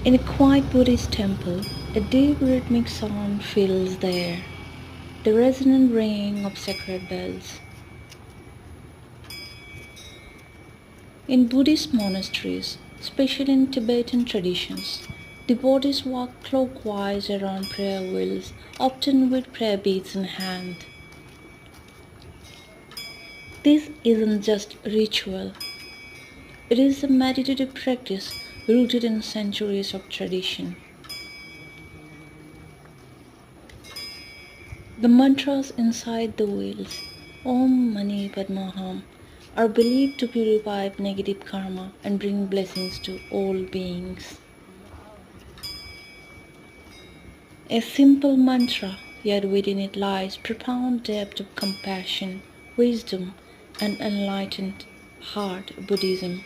In a quiet Buddhist temple, a deep rhythmic sound fills the air, the resonant ringing of sacred bells. In Buddhist monasteries, especially in Tibetan traditions, devotees walk clockwise around prayer wheels, often with prayer beads in hand. This isn't just ritual, it is a meditative practice rooted in centuries of tradition. The mantras inside the wheels, Om Mani Padme Hum, are believed to purify negative karma and bring blessings to all beings. A simple mantra, yet within it lies profound depth of compassion, wisdom, and enlightened heart Buddhism.